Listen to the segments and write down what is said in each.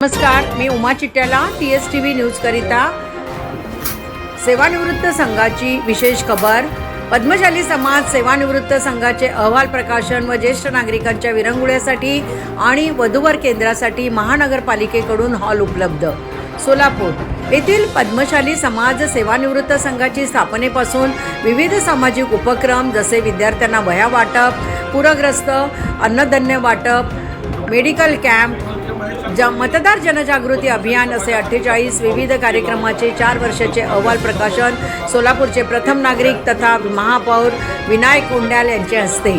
नमस्कार, मी Uma चिट्याला TSTV news करिता सेवानिवृत्त संघाची विशेष खबर। पद्मशाली समाज सेवानिवृत्त संघाचे अहवाल प्रकाशन व ज्येष्ठ नागरिकांच्या विरंगुळ्यासाठी आणि वधूवर केंद्रासाठी महानगरपालिकेकडून हॉल उपलब्ध। सोलापूर येथील पद्मशाली समाज सेवानिवृत्त संघाची स्थापनेपासून विविध सामाजिक उपक्रम जसे विद्यार्थ्यांना वह्या वाटप, पूरग्रस्त अन्नधान्य वाटप, मेडिकल कॅम्प, मतदार जनजागृती अभियान असे 48 विविध कार्यक्रमाचे 4 वर्षाचे अहवाल प्रकाशन सोलापूरचे प्रथम नागरिक तथा महापौर विनायक कोंड्याल यांच्या हस्ते।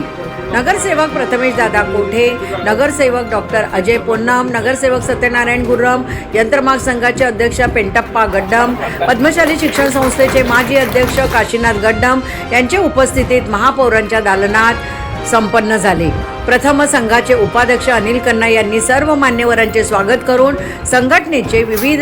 नगरसेवक प्रथमेश दादा कोठे, नगरसेवक डॉक्टर अजय पोन्नम, नगरसेवक सत्यनारायण गुर्रम, यंत्रमाग संघाचे अध्यक्ष पेंटप्पा गड्डम, पद्मशाली शिक्षण संस्थेचे माजी अध्यक्ष काशीनाथ गड्डम यांच्या उपस्थितीत महापौरांच्या दालनात संपन्न झाले। प्रथम संघाचे उपाध्यक्ष अनिल कन्ना यांनी सर्व मान्यवरांचे स्वागत करून संघटनेचे विविध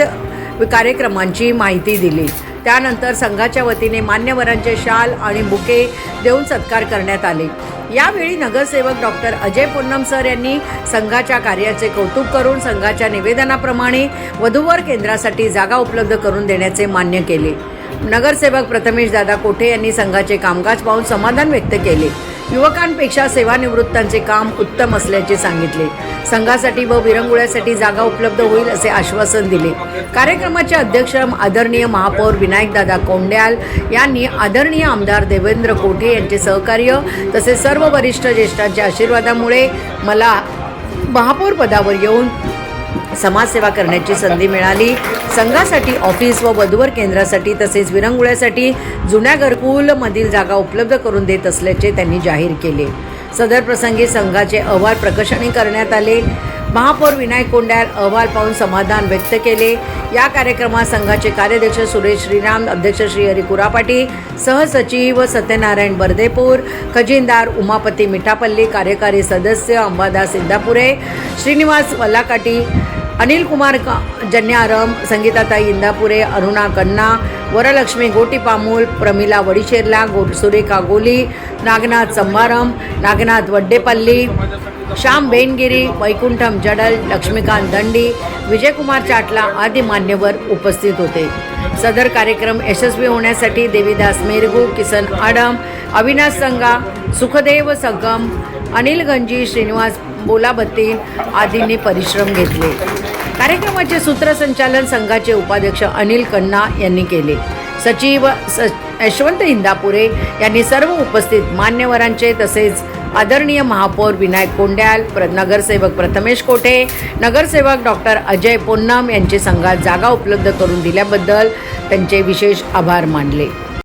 कार्यक्रमांची माहिती दिली। त्यानंतर संघाच्या वतीने मान्यवरांचे शाल आणि बुके देऊन सत्कार करण्यात आले। यावेळी नगरसेवक डॉक्टर अजय पोन्नम सर यांनी संघाच्या कार्याचे कौतुक करून संघाच्या निवेदनाप्रमाणे वधूवर केंद्रासाठी जागा उपलब्ध करून देण्याचे मान्य केले। नगरसेवक प्रथमेश दादा कोठे यांनी संघाचे कामकाज पाहून समाधान व्यक्त केले। युवकांपेक्षा सेवानिवृत्तांचे काम उत्तम असल्याचे सांगितले। संघासाठी व विरंगुळ्यासाठी जागा उपलब्ध होईल असे आश्वासन दिले। कार्यक्रमाचे अध्यक्ष आदरणीय महापौर विनायक दादा कोंड्याल यांनी आदरणीय आमदार देवेंद्र कोठे यांचे सहकार्य तसेच सर्व वरिष्ठ ज्येष्ठांच्या आशीर्वादामुळे मला महापौर पदावर येऊन समाजसेवा करण्याची संधी मिळाली। संघासाठी ऑफिस व वधूवर केंद्रासाठी तसेच विरंगुळ्यासाठी जुन्या घरकुलमधील जागा उपलब्ध करून देत असल्याचे त्यांनी जाहीर केले। सदर प्रसंगी संघाचे अहवाल प्रकाशनी करण्यात आले। महापौर विनायक कोंड्याल अहवाल पाहून समाधान व्यक्त केले। या कार्यक्रमात संघाचे कार्याध्यक्ष सुरेश श्रीराम, अध्यक्ष श्री हरी कुरापाटी, सहसचिव सत्यनारायण बर्देपूर, खजिनदार उमापती मिठापल्ली, कार्यकारी सदस्य अंबादास इंदापुरे, श्रीनिवास वल्लाकाटी, अनिल कुमार जन्यारम, संगीताताई इंदापुरे, अरुणा कन्ना, वरलक्ष्मी गोटीपामूल, प्रमिला वडीशेरला, सुरेखा गोली, नागनाथ संभारम, नागनाथ वड्डेपल्ली, श्याम बेनगिरी, वैकुंठम जडल, लक्ष्मीकांत दंडी, विजयकुमार चाटला आदी मान्यवर उपस्थित होते। सदर कार्यक्रम यशस्वी होण्यासाठी देवीदास मेरगू, किसन आडम, अविनाश संगा, सुखदेव सगम, अनिल गंजी, श्रीनिवास बोलाबत्ती आदींनी परिश्रम घेतले। कार्यक्रमाचे सूत्रसंचालन संघाचे उपाध्यक्ष अनिल कन्ना यांनी केले। सचिव यशवंत इंदापुरे यांनी सर्व उपस्थित मान्यवरांचे तसेच आदरणीय महापौर विनायक कोंड्याल, नगरसेवक प्रथमेश कोठे, नगरसेवक डॉक्टर अजय पोन्नम यांचे संघात जागा उपलब्ध करून दिल्याबद्दल त्यांचे विशेष आभार मानले।